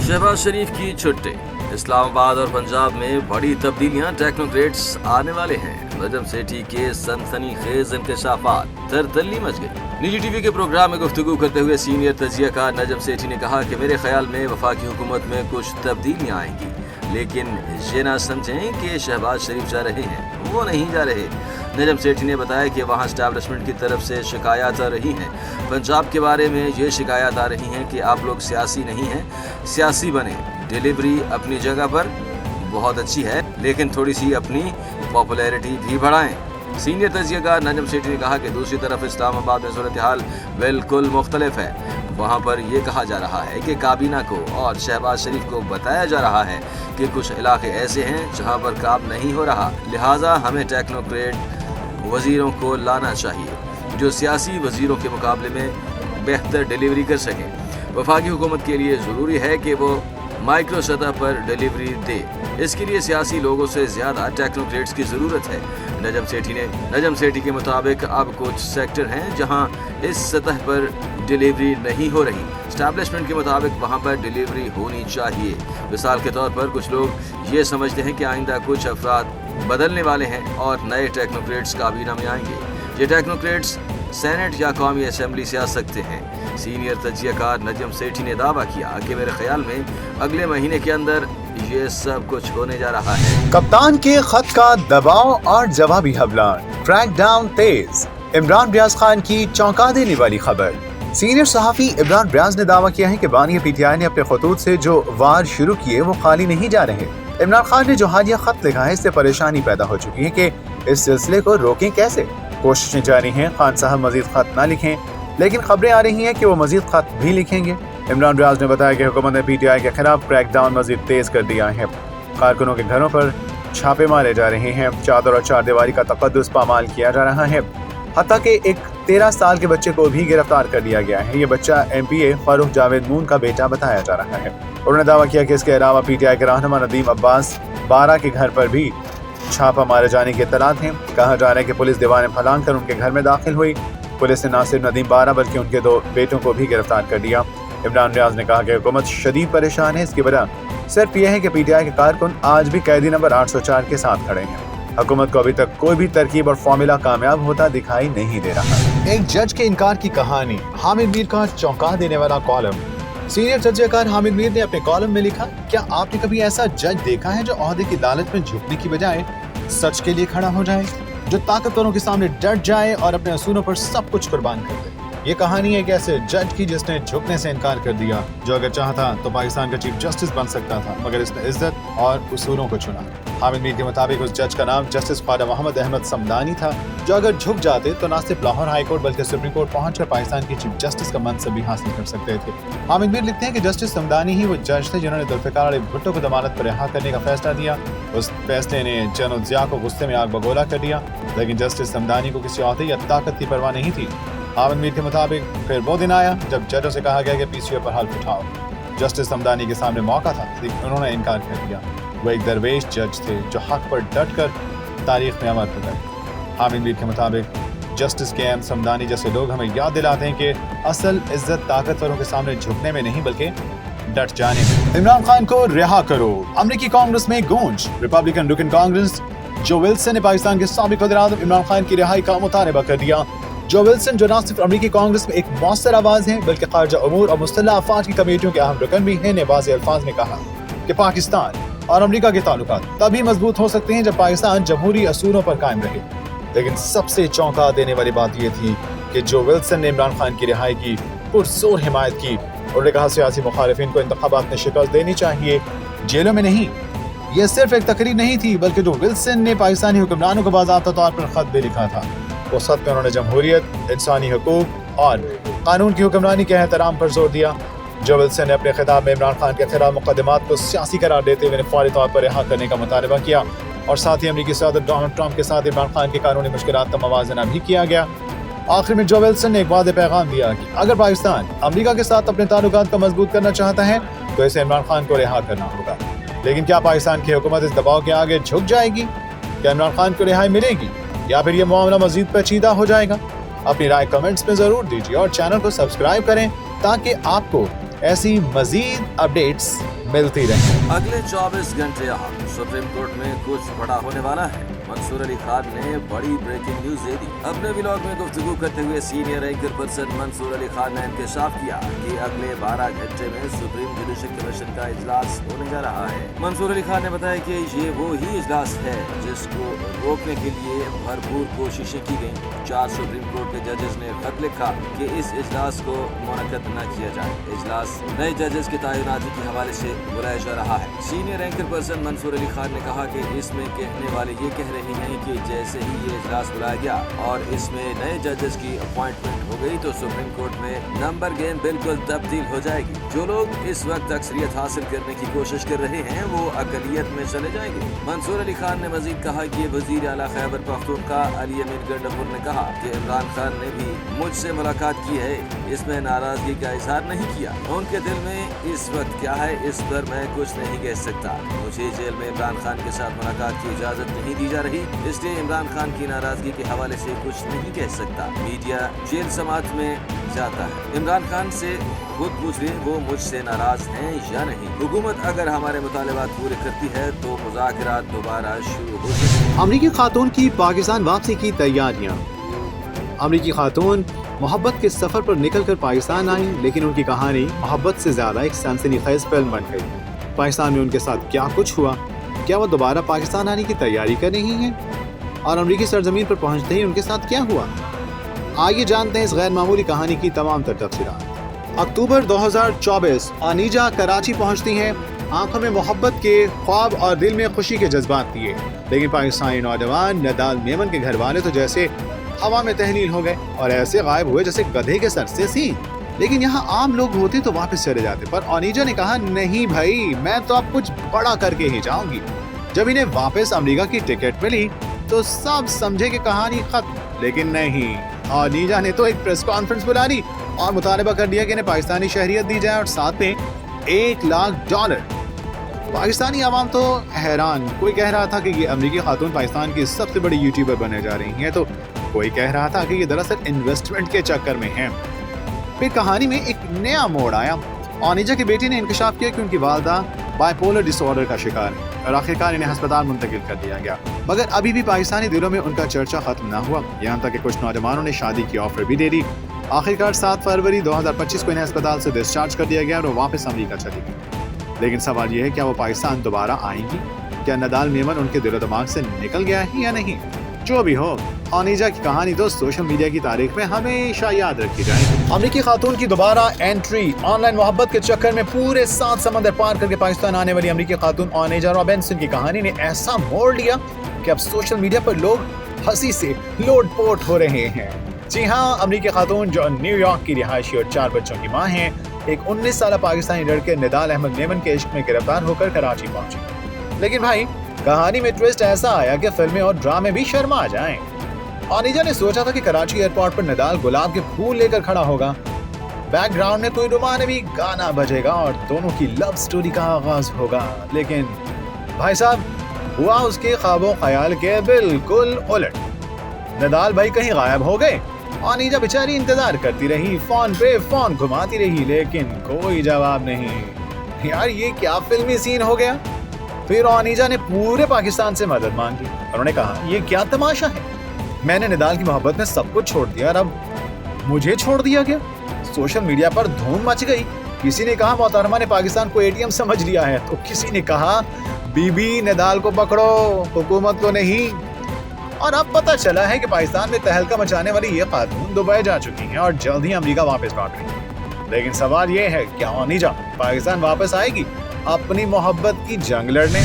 शहबाज शरीफ की छुट्टी। इस्लामाबाद और पंजाब में बड़ी तब्दीलियां, टेक्नोक्रेट्स आने वाले हैं। नजम सेठी के सनसनीखेज इंकशाफात, तरतल्ली मच गई। निजी टीवी के प्रोग्राम में गुफ्तगू करते हुए सीनियर तजियाकार नजम सेठी ने कहा कि मेरे ख्याल में वफाकी हुकूमत में कुछ तब्दीलियां आएंगी, लेकिन ये ना समझें कि शहबाज शरीफ जा रहे हैं, वो नहीं जा रहे। नजम सेठी ने बताया कि वहाँ एस्टैब्लिशमेंट की तरफ से शिकायत आ रही हैं। पंजाब के बारे में ये शिकायत आ रही हैं कि आप लोग सियासी नहीं हैं, सियासी बने। डिलीवरी अपनी जगह पर बहुत अच्छी है, लेकिन थोड़ी सी अपनी पॉपुलैरिटी भी बढ़ाएं। सीनियर तजियाकार नजम सेठी ने कहा कि दूसरी तरफ इस्लामाबाद में सूरत हाल बिल्कुल मुख्तलिफ है। वहाँ पर यह कहा जा रहा है कि काबीना को और शहबाज शरीफ को बताया जा रहा है कि कुछ इलाके ऐसे हैं जहाँ पर काम नहीं हो रहा, लिहाजा हमें टेक्नोक्रेट वजीरों को लाना चाहिए जो सियासी वजीरों के मुकाबले में बेहतर डिलीवरी कर सकें। वफाकी हुकूमत के लिए ज़रूरी है कि वो माइक्रो सतह पर डिलीवरी दे, इसके लिए सियासी लोगों से ज़्यादा टेक्नोक्रेट्स की ज़रूरत है। नजम सेठी के मुताबिक अब कुछ सेक्टर हैं जहां इस सतह पर डिलीवरी नहीं हो रही। एस्टैब्लिशमेंट के मुताबिक वहां पर डिलीवरी होनी चाहिए। मिसाल के तौर पर कुछ लोग ये समझते हैं कि आइंदा कुछ अफराद बदलने वाले हैं और नए टेक्नोक्रेट्स काबीना में आएंगे। ये टेक्नोक्रेट्स सेनेट या कौमी असेंबली से आ सकते हैं। सीनियर तजियाकार नजम सेठी ने दावा किया कि मेरे ख्याल में अगले महीने के अंदर ये सब कुछ होने जा रहा है। कप्तान के खत का दबाव और जवाबी हमला, क्रैक डाउन तेज। इमरान रियाज खान की चौंका देने वाली खबर। सीनियर सहाफी इमरान रियाज ने दावा किया है कि बानी पीटीआई ने अपने खतूत से जो वार शुरू किए वो खाली नहीं जा रहे। इमरान खान ने जो हालिया खत लिखा है, इससे परेशानी पैदा हो चुकी है कि इस सिलसिले को रोकें कैसे। कोशिशें जारी हैं खान साहब मजीद खत ना लिखें, लेकिन खबरें आ रही हैं कि वो मजीद खत भी लिखेंगे। इमरान रियाज ने बताया कि हुकूमत ने पीटीआई के खिलाफ क्रैकडाउन मजीद तेज कर दिया है। कारकुनों के घरों पर छापे मारे जा रहे हैं, चादर और चारदीवारी का तकद्दुस पामाल किया जा रहा है। हत्ता कि एक 13 साल के बच्चे को भी गिरफ्तार कर लिया गया है। ये बच्चा MPA फारूक जावेद नून का बेटा बताया जा रहा है। उन्होंने दावा किया कि इसके अलावा पीटीआई के रहनुमा नदीम अब्बास बारा के घर पर भी छापा मारे जाने के इत्तलात हैं। कहा जा रहा है कि पुलिस दीवारें फलांग कर उनके घर में दाखिल हुई। पुलिस ने न सिर्फ नदीम बारा बल्कि उनके 2 बेटों को भी गिरफ्तार कर दिया। इमरान रियाज ने कहा कि हुकूमत शदीद परेशान है। इसकी वजह सिर्फ यह है कि पीटीआई के कारकुन आज भी कैदी नंबर 804 के साथ खड़े हैं। हुकूमत को अभी तक कोई भी तरकीब और फॉर्मूला कामयाब होता दिखाई नहीं दे रहा। एक जज के इनकार की कहानी, हामिद मीर का चौंका देने वाला कॉलम। सीनियर तजियाकार हामिद मीर ने अपने कॉलम में लिखा, क्या आपने कभी ऐसा जज देखा है जो ओहदे की लालच में झुकने की बजाय सच के लिए खड़ा हो जाए, जो ताकतवरों के सामने डट जाए और अपने असूलों पर सब कुछ कुर्बान कर दे। ये कहानी है एक ऐसे जज की जिसने झुकने से इनकार कर दिया, जो अगर चाहता तो पाकिस्तान का चीफ जस्टिस बन सकता था, मगर इसने इज्जत और उसूलों को चुना। हामिद मीर के मुताबिक उस जज का नाम जस्टिस ख्वाजा मोहम्मद अहमद समदानी था, जो अगर झुक जाते तो न सिर्फ लाहौर हाई कोर्ट बल्कि सुप्रीम कोर्ट पहुंचकर पाकिस्तान की चीफ जस्टिस का मनसब भी हासिल कर सकते थे। हामिद मीर लिखते हैं कि जस्टिस समदानी ही वो जज थे जिन्होंने जुल्फ़िकार अली भुट्टो को जमानत पर रिहा करने का फैसला दिया। उस फैसले ने जनरल ज़िया को गुस्से में आग बगोला कर दिया, लेकिन जस्टिस समदानी को किसी ओहदे या ताकत की परवाह नहीं थी। हामिद मीर के मुताबिक फिर वो दिन आया जब जजों से कहा गया कि PCO पर हल्फ उठाओ। जस्टिस समदानी के सामने मौका था, लेकिन उन्होंने इनकार कर दिया। वो एक दरवेश जज थे जो हक पर डट कर तारीख में अमर हो गए। हामिद मीर के मुताबिक जस्टिस KM समदानी जैसे लोग हमें याद दिलाते हैं कि असल इज्जत ताकतवरों के सामने झुकने में नहीं बल्कि डट जाने में। इमरान खान को रिहा करो, अमरीकी कांग्रेस में गूंज। रिपब्लिकन रुकन कांग्रेस जो विल्सन ने पाकिस्तान के साबिक वज़ीर-ए-आज़म इमरान खान की रिहाई का मुतालबा कर दिया। जो विल्सन जो न सिर्फ अमरीकी कांग्रेस में एक मौसर आवाज है बल्कि खारजा उमूर और मुस्तल्ला अफवाज की कमेटियों के अहम रुकन भी हैं, ने वाज़े अल्फाज में कहा कि पाकिस्तान और अमरीका के ताल्लुकात तभी मजबूत हो सकते हैं जब पाकिस्तान जमहूरी असूलों पर कायम रहे। लेकिन सबसे चौंका देने वाली बात यह थी कि जो विल्सन ने इमरान खान की रिहाई की पुरजोर हिमायत की। उन्होंने कहा सियासी मुखालिफिन को इंतखाबात में शिकस्त देनी चाहिए, जेलों में नहीं। यह सिर्फ एक तकरीर नहीं थी बल्कि जो विल्सन ने पाकिस्तानी हुक्मरानों को बाज़ाब्ता तौर पर खत भी लिखा था। उस खत में उन्होंने जमहूरियत, इंसानी हकूक और कानून की हुक्मरानी के एहतराम पर जोर दिया। जो विल्सन ने अपने खिताब में इमरान खान के खिलाफ मुकदमात को सियासी करार देते हुए फौरी तौर पर रिहा करने का मुतालबा किया और साथ ही अमरीकी सदर डोनाल्ड ट्रंप के साथ इमरान खान की कानूनी मुश्किलात का मवाजना भी किया गया। आखिर में जो विल्सन ने एक वाज़ेह पैगाम दिया कि अगर पाकिस्तान अमरीका के साथ अपने ताल्लुकात को मजबूत करना चाहता है तो इसे इमरान खान को रिहा करना होगा। लेकिन क्या पाकिस्तान की हुकूमत इस दबाव के आगे झुक जाएगी? क्या इमरान खान को रिहाई मिलेगी या फिर ये मामला मजीद पेचीदा हो जाएगा? अपनी राय कमेंट्स में जरूर दीजिए और चैनल को सब्सक्राइब करें ताकि आपको ऐसी मजीद अपडेट्स मिलती रहें। अगले 24 घंटे यहाँ सुप्रीम कोर्ट में कुछ बड़ा होने वाला है। मंसूर अली खान ने बड़ी ब्रेकिंग न्यूज दे दी। अपने व्लॉग में गुफ्तगू करते हुए senior anchor person Mansoor Ali Khan ने इंकशाफ किया कि अगले 12 घंटे में सुप्रीम जुडिशल कमीशन का इजलास होने जा रहा है। मंसूर अली खान ने बताया कि ये वो ही इजलास है जिसको रोकने के लिए भरपूर कोशिशें की गयी। 4 सुप्रीम कोर्ट के जजेस ने खत लिखा कि इस इजलास को मुनक्कद न किया जाए। इजलास नए जजेस की तैनाती के हवाले से बुलाया जा रहा है। Senior anchor person Mansoor Ali Khan ने कहा कि इसमें कहने वाले ये कह रहे हैं कि जैसे ही ये इजलास बुलाया गया और इसमें नए जजेस की अपॉइंटमेंट हो गई तो सुप्रीम कोर्ट में नंबर गेम बिल्कुल तब्दील हो जाएगी। जो लोग इस वक्त अक्सरियत हासिल करने की कोशिश कर रहे हैं वो अकलियत में चले जाएंगे। मंसूर अली खान ने मजीद कहा कि वजीर आला खैबर पख्तूनख्वा अली अमीन गंडापुर ने कहा कि इमरान खान ने भी मुझसे मुलाकात की है, इसमें नाराजगी का इजहार नहीं किया। उनके दिल में इस वक्त क्या है इस पर मैं कुछ नहीं कह सकता। मुझे जेल में इमरान खान के साथ मुलाकात की इजाजत नहीं दी जा रही, इसलिए इमरान खान की नाराजगी के हवाले से कुछ नहीं कह सकता। मीडिया जेल समात में जाता है, इमरान खान से खुद पूछ लें वो मुझसे नाराज हैं या नहीं। हुकूमत अगर हमारे मुतालबात पूरे करती है तो मुज़ाकरात दोबारा शुरू हो सकते हैं। अमरीकी खातून की पाकिस्तान वापसी की तैयारियां। अमरीकी खातून मोहब्बत के सफर पर निकलकर पाकिस्तान आई, लेकिन उनकी कहानी मोहब्बत से ज्यादा एक सनसनीखेज फिल्म बन गई। पाकिस्तान में उनके साथ क्या कुछ हुआ, क्या वो दोबारा पाकिस्तान आने की तैयारी कर रही हैं, और अमरीकी सरजमीन पर पहुंचते ही उनके साथ क्या हुआ। आइए जानते हैं इस गैर मामूली कहानी की तमाम तर तफसीलात। अक्टूबर 2024 अनीजा कराची पहुंचती हैं। आंखों में मोहब्बत के ख्वाब और दिल में खुशी के जज्बात दिए, लेकिन पाकिस्तानी नौजवान नदाल मेमन के घर वाले तो जैसे हवा में तहलील हो गए और ऐसे गायब हुए जैसे गधे के सर से सींग। लेकिन यहाँ आम लोग होते तो वापस चले जाते, पर अनीजा ने कहा नहीं भाई, मैं तो अब कुछ बड़ा करके ही जाऊंगी। जब इन्हें वापस अमेरिका की टिकट मिली तो सब समझे कि कहानी खत्म, लेकिन नहीं, अनीजा ने तो एक प्रेस कॉन्फ्रेंस बुला ली और मुतालबा कर दिया कि इन्हें पाकिस्तानी शहरियत दी जाए और साथ में $1,00,000। पाकिस्तानी आवाम तो हैरान। कोई कह रहा था कि ये अमेरिकी खातून पाकिस्तान की सबसे बड़ी यूट्यूबर बनने जा रही हैं, तो कोई कह रहा था कि ये दरअसल इन्वेस्टमेंट के चक्कर में हैं। फिर कहानी में एक नया मोड़ आया। अनीजा की बेटी ने इंकशाफ किया कि उनकी वालदा बाइपोलर डिसऑर्डर का शिकार है और आखिरकार इन्हें अस्पताल मुंतकिल कर दिया गया। मगर अभी भी पाकिस्तानी दिलों में उनका चर्चा खत्म ना हुआ, यहाँ तक कि कुछ नौजवानों ने शादी की ऑफर भी दे दी। आखिरकार 7 फरवरी 2025 को इन्हें अस्पताल से डिस्चार्ज कर दिया गया और वो वापस अमेरिका चली गई। लेकिन सवाल ये है, क्या वो पाकिस्तान दोबारा आएंगी? क्या नदाल मेमन उनके दिलो दिमाग से निकल गया है या नहीं? जो भी हो, अनीजा की कहानी तो सोशल मीडिया की तारीख में हमेशा याद रखी जाएगी। अमेरिकी खातून की दोबारा एंट्री। ऑनलाइन मोहब्बत के चक्कर में पूरे 7 समंदर पार करके पाकिस्तान आने वाली अमेरिकी खातून अनीजा रॉबिन्सन की कहानी ने ऐसा मोड़ लिया कि अब सोशल मीडिया पर लोग हंसी से लोटपोट हो रहे हैं। जी हाँ, अमेरिकी खातून जो न्यूयॉर्क की रिहायशी और 4 बच्चों की माँ हैं, एक 19 साल पाकिस्तानी लड़के निदाल अहमद मेमन के इश्क में गिरफ्तार होकर कराची पहुंची। लेकिन भाई, कहानी में ट्विस्ट ऐसा आया कि फिल्में और ड्रामे भी शर्मा जाएं। अनीजा ने सोचा था कि कराची एयरपोर्ट पर निदाल गुलाब के फूल लेकर खड़ा होगा, बैकग्राउंड में कोई रोमांटिक गाना बजेगा और दोनों की लव स्टोरी का आगाज होगा। लेकिन भाई साहब, हुआ उसके ख्वाबों ख्याल के बिल्कुल उलट। निदाल भाई कहीं गायब हो गए। अनीजा बेचारी इंतजार करती रही, फोन पे फोन घुमाती रही, लेकिन कोई जवाब नहीं। यार, ये क्या फिल्मी सीन हो गया। फिर अनीजा ने पूरे पाकिस्तान से मदद मांगी। उन्होंने कहा, ये क्या तमाशा है, मैंने निदाल की मोहब्बत में सब कुछ छोड़ दिया और अब मुझे छोड़ दिया गया। सोशल मीडिया पर धूम मच गई। किसी ने कहा मोहतरमा ने पाकिस्तान को ATM समझ लिया है, तो किसी ने कहा बीबी निदाल को पकड़ो, हुकूमत को नहीं। और अब पता चला है कि पाकिस्तान में तहलका मचाने वाली ये खातून दुबई जा चुकी हैं और जल्द ही अमेरिका वापस लौट रही हैं। लेकिन सवाल ये है, क्या अनीजा पाकिस्तान वापस आएगी अपनी मोहब्बत की जंग लड़ने?